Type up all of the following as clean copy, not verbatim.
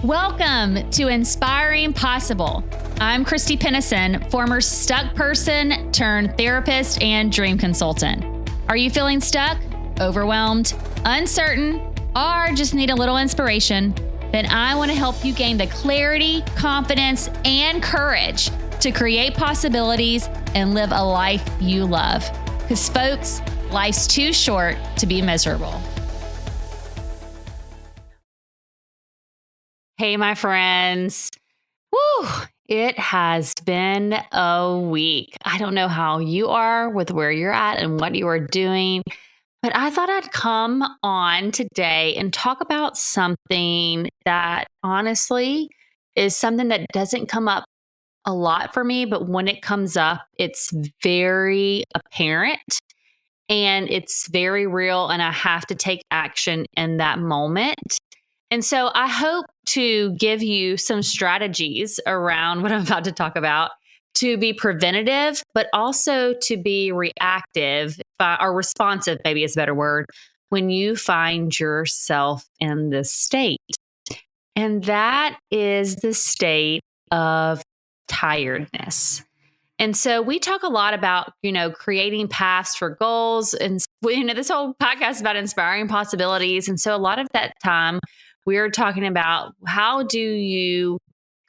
Welcome to Inspiring Possible. I'm Christy Pennison, former stuck person turned therapist and dream consultant. Are you feeling stuck, overwhelmed, uncertain, or just need a little inspiration? Then I want to help you gain the clarity, confidence, and courage to create possibilities and live a life you love. Because folks, life's too short to be miserable. Hey, my friends. Woo! It has been a week. I don't know how you are with where you're at and what you are doing, but I thought I'd come on today and talk about something that honestly is something that doesn't come up a lot for me, but when it comes up, it's very apparent and it's very real, and I have to take action in that moment. And so I hope to give you some strategies around what I'm about to talk about to be preventative, but also to be reactive or responsive, maybe is a better word, when you find yourself in this state. And that is the state of tiredness. And so we talk a lot about, creating paths for goals. And, this whole podcast is about inspiring possibilities. And so a lot of that time, we're talking about how do you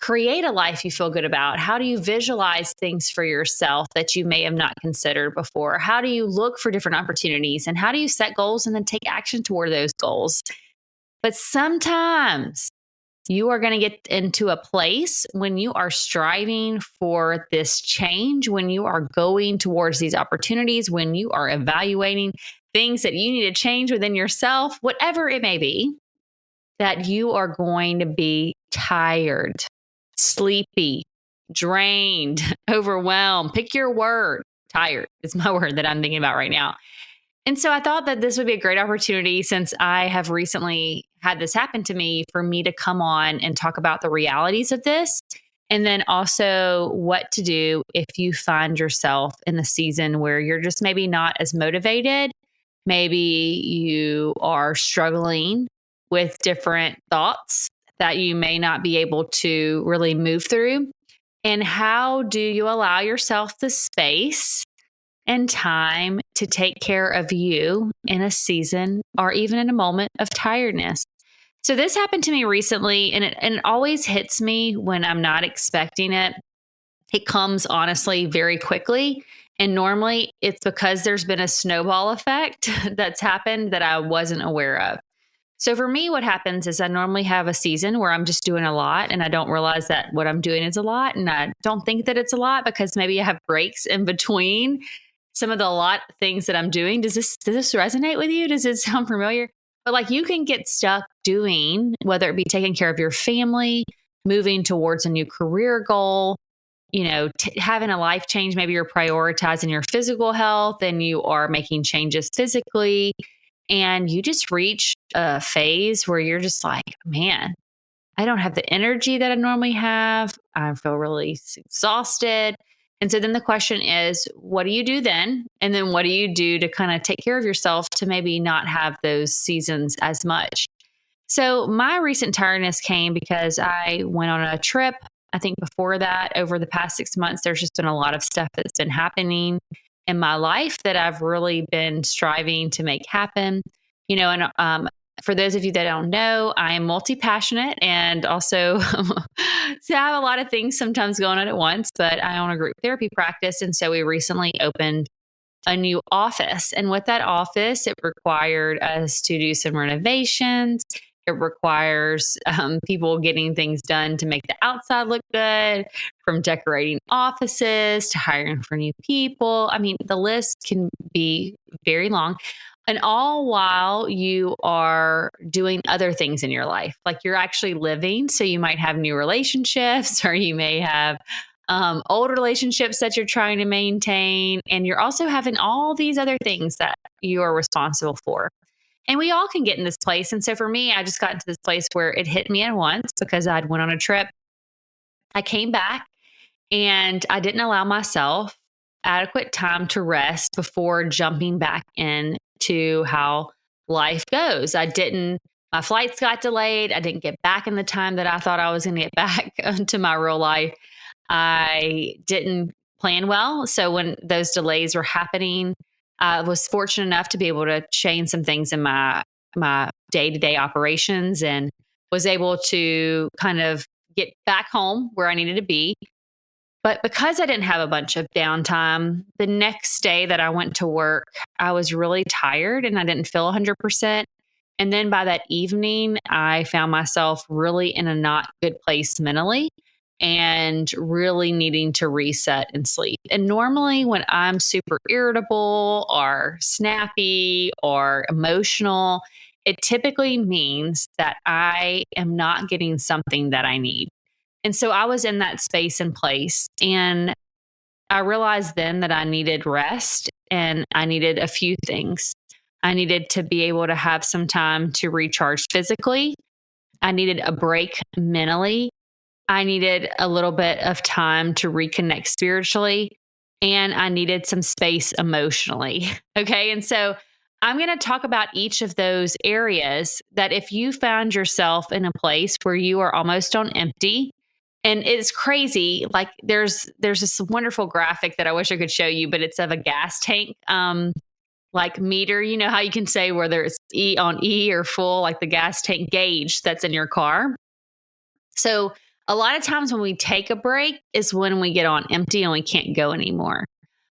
create a life you feel good about? How do you visualize things for yourself that you may have not considered before? How do you look for different opportunities? And how do you set goals and then take action toward those goals? But sometimes you are going to get into a place when you are striving for this change, when you are going towards these opportunities, when you are evaluating things that you need to change within yourself, whatever it may be, that you are going to be tired, sleepy, drained, overwhelmed. Pick your word. Tired is my word that I'm thinking about right now. And so I thought that this would be a great opportunity, since I have recently had this happen to me, for me to come on and talk about the realities of this. And then also what to do if you find yourself in the season where you're just maybe not as motivated. Maybe you are struggling with different thoughts that you may not be able to really move through. And how do you allow yourself the space and time to take care of you in a season or even in a moment of tiredness? So this happened to me recently, and it always hits me when I'm not expecting it. It comes honestly very quickly. And normally it's because there's been a snowball effect that's happened that I wasn't aware of. So for me, what happens is I normally have a season where I'm just doing a lot and I don't realize that what I'm doing is a lot. And I don't think that it's a lot because maybe I have breaks in between some of the lot things that I'm doing. Does this resonate with you? Does it sound familiar? But like, you can get stuck doing, whether it be taking care of your family, moving towards a new career goal, having a life change. Maybe you're prioritizing your physical health and you are making changes physically. And you just reach a phase where you're just like, man, I don't have the energy that I normally have. I feel really exhausted. And so then the question is, what do you do then? And then what do you do to kind of take care of yourself to maybe not have those seasons as much? So my recent tiredness came because I went on a trip. I think before that, over the past 6 months, there's just been a lot of stuff that's been happening in my life that I've really been striving to make happen. For those of you that don't know, I am multi-passionate and also so I have a lot of things sometimes going on at once, but I own a group therapy practice. And so we recently opened a new office. And with that office, it required us to do some renovations. It requires people getting things done to make the outside look good, from decorating offices to hiring for new people. I mean, the list can be very long. And all while you are doing other things in your life, like you're actually living. So you might have new relationships, or you may have old relationships that you're trying to maintain. And you're also having all these other things that you are responsible for. And we all can get in this place. And so for me, I just got into this place where it hit me at once because I'd went on a trip. I came back and I didn't allow myself adequate time to rest before jumping back in to how life goes. I didn't my flights got delayed. I didn't get back in the time that I thought I was going to get back to my real life. I didn't plan well. So when those delays were happening, I was fortunate enough to be able to change some things in my day-to-day operations and was able to kind of get back home where I needed to be. But because I didn't have a bunch of downtime, the next day that I went to work, I was really tired and I didn't feel 100%. And then by that evening, I found myself really in a not good place mentally and really needing to reset and sleep. And normally, when I'm super irritable or snappy or emotional, it typically means that I am not getting something that I need. And so I was in that space and place. And I realized then that I needed rest and I needed a few things. I needed to be able to have some time to recharge physically. I needed a break mentally. I needed a little bit of time to reconnect spiritually. And I needed some space emotionally. Okay. And so I'm going to talk about each of those areas that if you found yourself in a place where you are almost on empty, and it's crazy. Like there's this wonderful graphic that I wish I could show you, but it's of a gas tank like meter. You know how you can say whether it's E on E or full, like the gas tank gauge that's in your car. So a lot of times when we take a break is when we get on empty and we can't go anymore.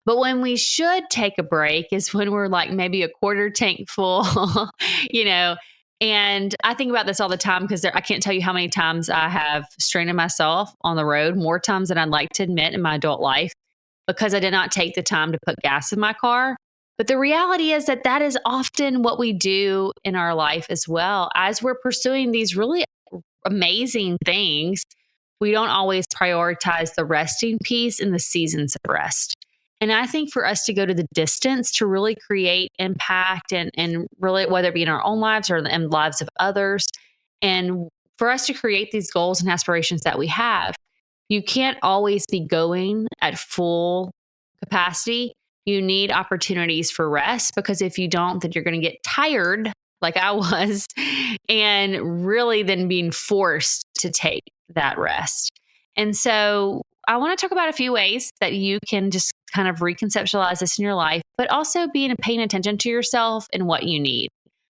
But when we should take a break is when we're like maybe a quarter tank full, you know. And I think about this all the time because I can't tell you how many times I have stranded myself on the road, more times than I'd like to admit in my adult life, because I did not take the time to put gas in my car. But the reality is that that is often what we do in our life as well. As we're pursuing these really amazing things, we don't always prioritize the resting piece in the seasons of rest. And I think for us to go to the distance to really create impact and really, whether it be in our own lives or in the lives of others, and for us to create these goals and aspirations that we have, you can't always be going at full capacity. You need opportunities for rest because if you don't, then you're going to get tired like I was, and really then being forced to take that rest. And so I want to talk about a few ways that you can just kind of reconceptualize this in your life, but also being paying attention to yourself and what you need.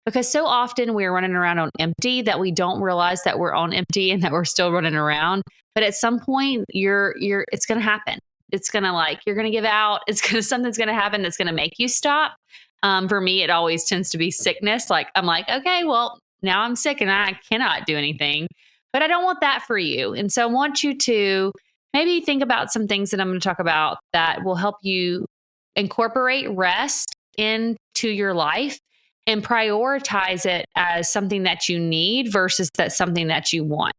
Because so often we're running around on empty that we don't realize that we're on empty and that we're still running around. But at some point it's going to happen. It's going to you're going to give out. Something's going to happen that's going to make you stop. For me, it always tends to be sickness. Like I'm like, okay, well, now I'm sick and I cannot do anything, but I don't want that for you. And so I want you to maybe think about some things that I'm going to talk about that will help you incorporate rest into your life and prioritize it as something that you need versus that's something that you want.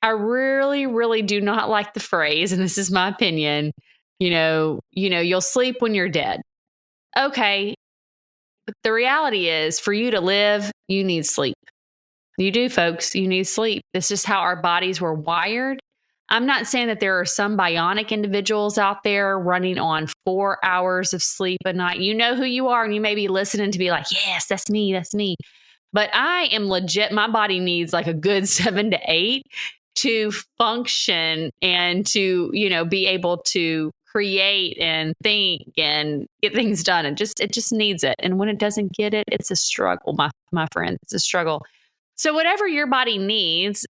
I really, really do not like the phrase, and this is my opinion, you'll sleep when you're dead. Okay, but the reality is for you to live, you need sleep. You do, folks. You need sleep. This is how our bodies were wired. I'm not saying that there are some bionic individuals out there running on 4 hours of sleep a night. You know who you are, and you may be listening to be like, yes, that's me. That's me. But I am legit. My body needs like a good 7 to 8 to function and to, be able to create and think and get things done. It just needs it. And when it doesn't get it, it's a struggle, my friend. It's a struggle. So whatever your body needs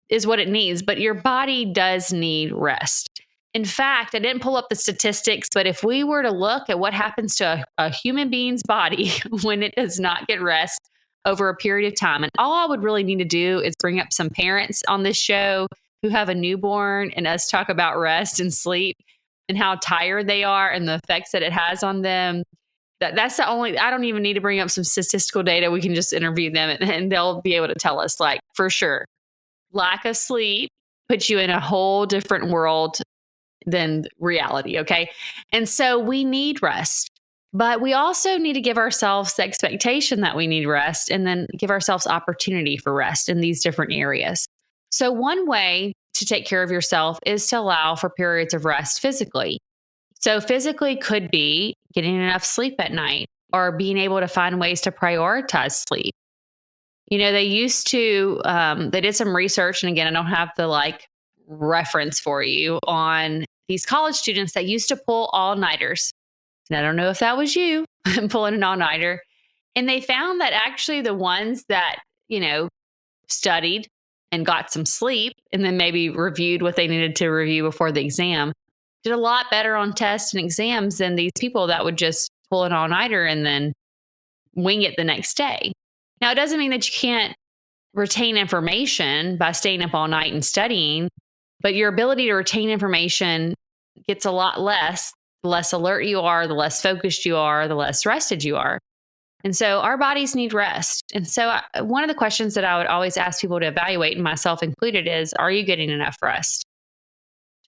is what it needs, but your body does need rest. In fact, I didn't pull up the statistics, but if we were to look at what happens to a human being's body when it does not get rest over a period of time, and all I would really need to do is bring up some parents on this show who have a newborn and us talk about rest and sleep and how tired they are and the effects that it has on them. That's the only, I don't even need to bring up some statistical data. We can just interview them and they'll be able to tell us, like, for sure, lack of sleep puts you in a whole different world than reality. Okay. And so we need rest, but we also need to give ourselves the expectation that we need rest and then give ourselves opportunity for rest in these different areas. So one way to take care of yourself is to allow for periods of rest physically. So physically could be getting enough sleep at night or being able to find ways to prioritize sleep. They used to, they did some research. And again, I don't have the reference for you on these college students that used to pull all nighters. And I don't know if that was you pulling an all nighter. And they found that actually the ones that, studied and got some sleep and then maybe reviewed what they needed to review before the exam did a lot better on tests and exams than these people that would just pull an all nighter and then wing it the next day. Now, it doesn't mean that you can't retain information by staying up all night and studying, but your ability to retain information gets a lot less. The less alert you are, the less focused you are, the less rested you are. And so our bodies need rest. And so one of the questions that I would always ask people to evaluate, and myself included, is, are you getting enough rest?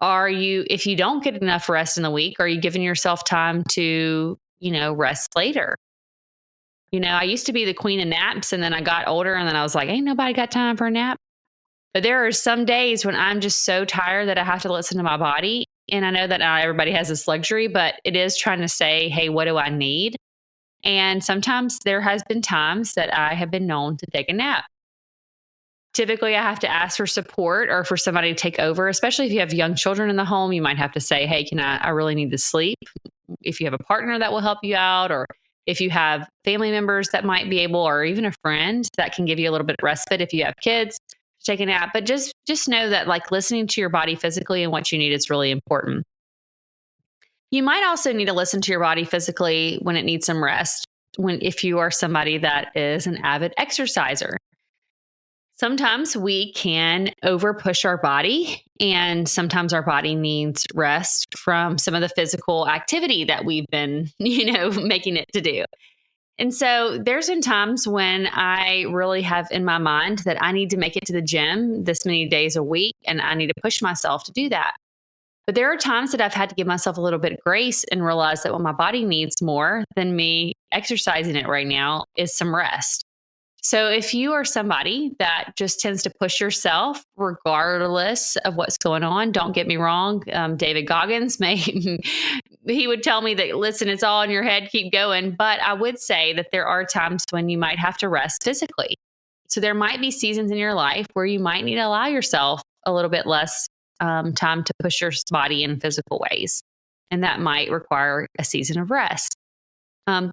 If you don't get enough rest in the week, are you giving yourself time to, rest later? I used to be the queen of naps, and then I got older and then I was like, ain't nobody got time for a nap. But there are some days when I'm just so tired that I have to listen to my body. And I know that not everybody has this luxury, but it is trying to say, hey, what do I need? And sometimes there has been times that I have been known to take a nap. Typically, I have to ask for support or for somebody to take over, especially if you have young children in the home. You might have to say, hey, I really need to sleep. If you have a partner that will help you out, or if you have family members that might be able, or even a friend that can give you a little bit of respite if you have kids, to take a nap. But just know that listening to your body physically and what you need is really important. You might also need to listen to your body physically when it needs some rest. If you are somebody that is an avid exerciser, sometimes we can over push our body, and sometimes our body needs rest from some of the physical activity that we've been, making it to do. And so there's been times when I really have in my mind that I need to make it to the gym this many days a week, and I need to push myself to do that. But there are times that I've had to give myself a little bit of grace and realize that what my body needs more than me exercising it right now is some rest. So if you are somebody that just tends to push yourself regardless of what's going on, don't get me wrong. David Goggins he would tell me that, listen, it's all in your head, keep going. But I would say that there are times when you might have to rest physically. So there might be seasons in your life where you might need to allow yourself a little bit less time to push your body in physical ways. And that might require a season of rest.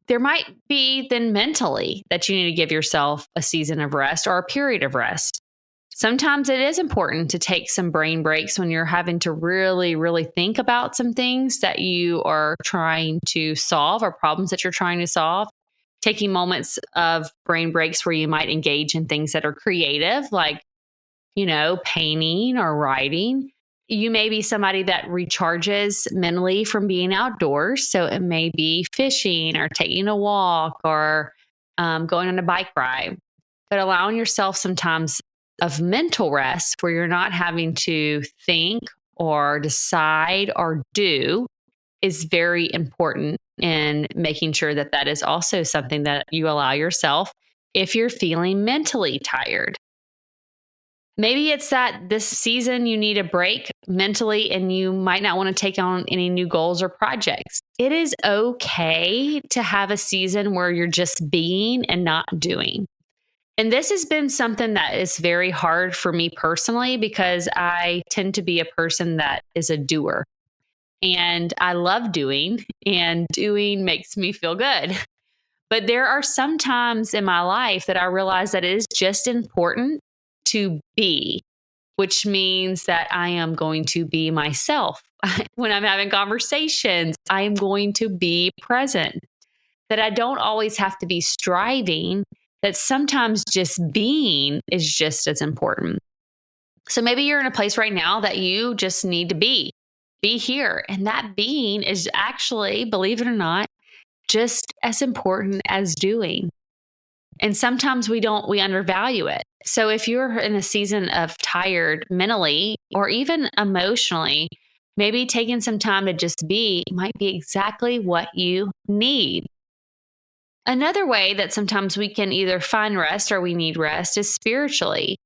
There might be then mentally that you need to give yourself a season of rest or a period of rest. Sometimes it is important to take some brain breaks when you're having to really, really think about some things that you are trying to solve or problems that you're trying to solve. Taking moments of brain breaks where you might engage in things that are creative, like painting or writing. You may be somebody that recharges mentally from being outdoors. So it may be fishing or taking a walk or going on a bike ride. But allowing yourself sometimes of mental rest where you're not having to think or decide or do is very important in making sure that that is also something that you allow yourself if you're feeling mentally tired. Maybe it's that this season you need a break mentally and you might not want to take on any new goals or projects. It is okay to have a season where you're just being and not doing. And this has been something that is very hard for me personally because I tend to be a person that is a doer. And I love doing, and doing makes me feel good. But there are some times in my life that I realize that it is just important to be, which means that I am going to be myself. When I'm having conversations, I am going to be present. That I don't always have to be striving, that sometimes just being is just as important. So maybe you're in a place right now that you just need to be here. And that being is actually, believe it or not, just as important as doing. And sometimes we undervalue it. So if you're in a season of tired mentally or even emotionally, maybe taking some time to just be might be exactly what you need. Another way that sometimes we can either find rest or we need rest is spiritually.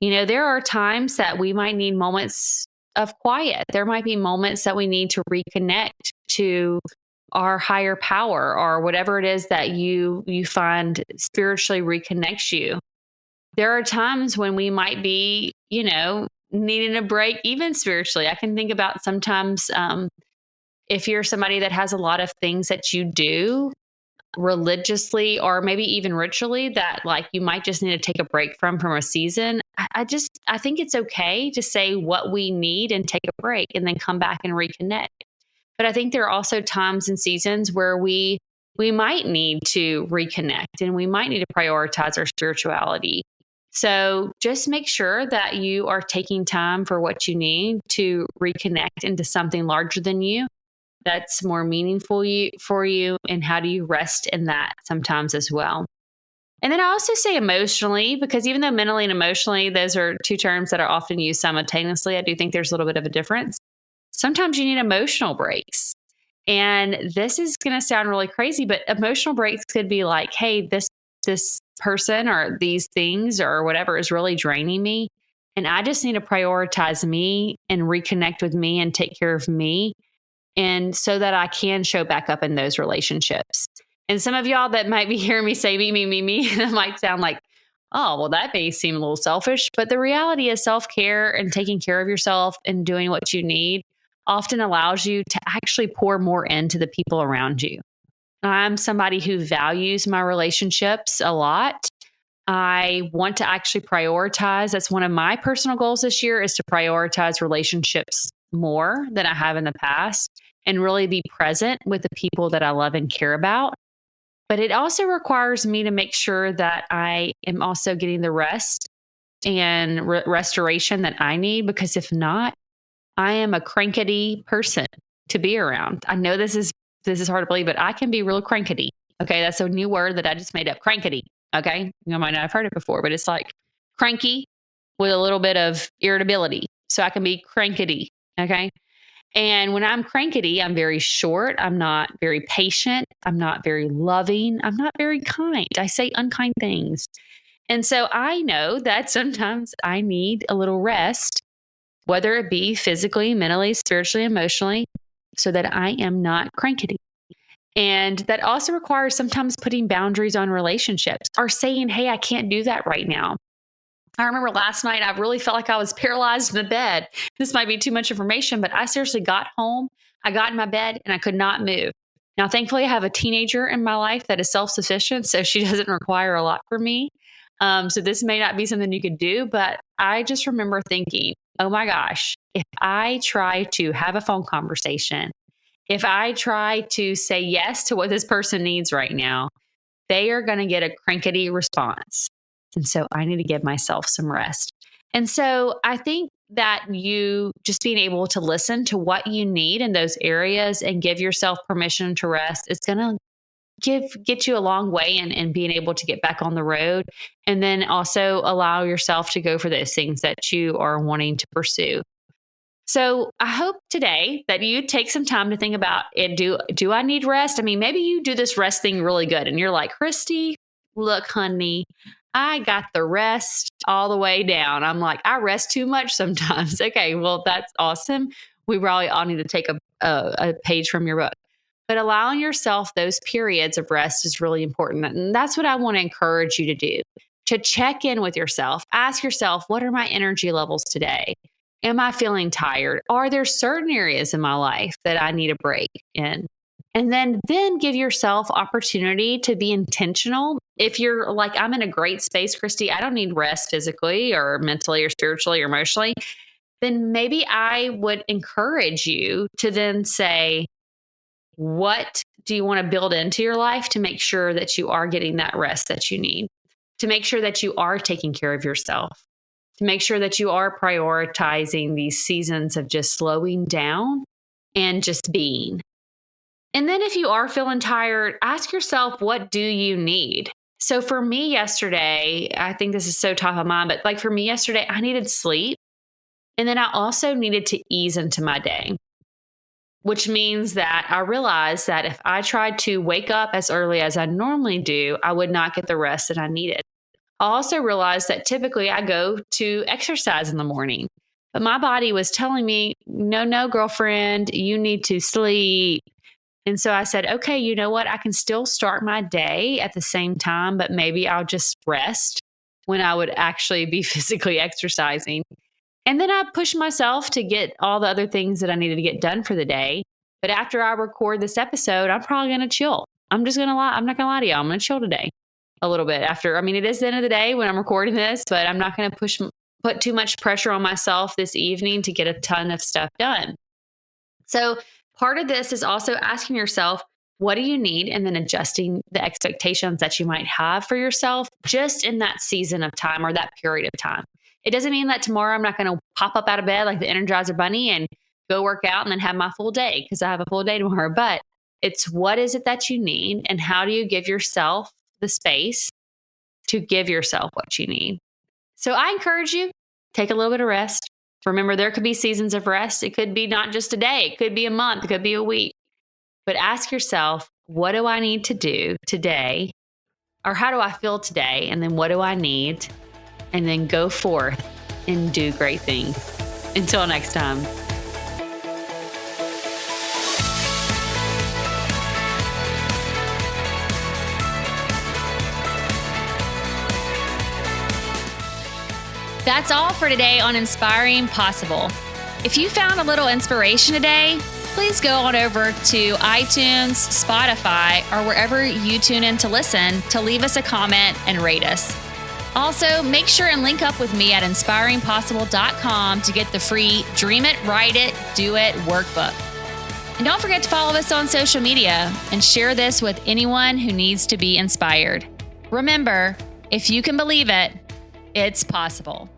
There are times that we might need moments of quiet. There might be moments that we need to reconnect to our higher power or whatever it is that you find spiritually reconnects you. there are times when we might be, needing a break, even spiritually. I can think about sometimes if you're somebody that has a lot of things that you do religiously or maybe even ritually that like you might just need to take a break from a season. I think it's okay to say what we need and take a break and then come back and reconnect. But I think there are also times and seasons where we might need to reconnect and we might need to prioritize our spirituality. So just make sure that you are taking time for what you need to reconnect into something larger than you that's more meaningful for you, and how do you rest in that sometimes as well. And then I also say emotionally, because even though mentally and emotionally, those are two terms that are often used simultaneously, I do think there's a little bit of a difference. Sometimes you need emotional breaks. And this is going to sound really crazy, but emotional breaks could be like, hey, this person or these things or whatever is really draining me. And I just need to prioritize me and reconnect with me and take care of me, and so that I can show back up in those relationships. And some of y'all that might be hearing me say me, that might sound like, oh, well, that may seem a little selfish. But the reality is self care and taking care of yourself and doing what you need often allows you to actually pour more into the people around you. I'm somebody who values my relationships a lot. I want to actually prioritize. That's one of my personal goals this year, is to prioritize relationships more than I have in the past and really be present with the people that I love and care about. But it also requires me to make sure that I am also getting the rest and restoration that I need, because if not, I am a crankety person to be around. I know this is hard to believe, but I can be real crankety. Okay, that's a new word that I just made up. Crankety. Okay, you might not have heard it before, but it's like cranky with a little bit of irritability. So I can be crankety. Okay. And when I'm crankety, I'm very short. I'm not very patient. I'm not very loving. I'm not very kind. I say unkind things. And so I know that sometimes I need a little rest, whether it be physically, mentally, spiritually, emotionally, so that I am not crankety. And that also requires sometimes putting boundaries on relationships or saying, hey, I can't do that right now. I remember last night, I really felt like I was paralyzed in the bed. This might be too much information, but I seriously got home. I got in my bed and I could not move. Now, thankfully, I have a teenager in my life that is self sufficient, so she doesn't require a lot from me. So this may not be something you could do, but I just remember thinking, oh my gosh, if I try to have a phone conversation, if I try to say yes to what this person needs right now, they are going to get a crankety response. And so I need to give myself some rest. And so I think that you just being able to listen to what you need in those areas and give yourself permission to rest is going to get you a long way in being able to get back on the road, and then also allow yourself to go for those things that you are wanting to pursue. So I hope today that you take some time to think about it. Do I need rest? I mean, maybe you do this rest thing really good and you're like, Christy, look, honey, I got the rest all the way down. I'm like, I rest too much sometimes. Okay, well, that's awesome. We probably all need to take a page from your book. But allowing yourself those periods of rest is really important. And that's what I want to encourage you to do, to check in with yourself. Ask yourself, what are my energy levels today? Am I feeling tired? Are there certain areas in my life that I need a break in? And then give yourself opportunity to be intentional. If you're like, I'm in a great space, Christy, I don't need rest physically or mentally or spiritually or emotionally, then maybe I would encourage you to then say, what do you want to build into your life to make sure that you are getting that rest that you need, to make sure that you are taking care of yourself, to make sure that you are prioritizing these seasons of just slowing down and just being. And then if you are feeling tired, ask yourself, what do you need? So for me yesterday, I think this is so top of mind, but like for me yesterday, I needed sleep. And then I also needed to ease into my day, which means that I realized that if I tried to wake up as early as I normally do, I would not get the rest that I needed. I also realized that typically I go to exercise in the morning, but my body was telling me, no, girlfriend, you need to sleep. And so I said, okay, you know what? I can still start my day at the same time, but maybe I'll just rest when I would actually be physically exercising. And then I push myself to get all the other things that I needed to get done for the day. But after I record this episode, I'm probably going to chill. I'm just going to lie. I'm not going to lie to you. I'm going to chill today a little bit after. I mean, it is the end of the day when I'm recording this, but I'm not going to put too much pressure on myself this evening to get a ton of stuff done. So part of this is also asking yourself, what do you need? And then adjusting the expectations that you might have for yourself just in that season of time or that period of time. It doesn't mean that tomorrow I'm not going to pop up out of bed like the Energizer Bunny and go work out and then have my full day because I have a full day tomorrow. But it's what is it that you need and how do you give yourself the space to give yourself what you need? So I encourage you, take a little bit of rest. Remember, there could be seasons of rest. It could be not just a day. It could be a month. It could be a week. But ask yourself, what do I need to do today? Or how do I feel today? And then what do I need? And then go forth and do great things. Until next time. That's all for today on Inspiring Possible. If you found a little inspiration today, please go on over to iTunes, Spotify, or wherever you tune in to listen to leave us a comment and rate us. Also, make sure and link up with me at inspiringpossible.com to get the free Dream It, Write It, Do It workbook. And don't forget to follow us on social media and share this with anyone who needs to be inspired. Remember, if you can believe it, it's possible.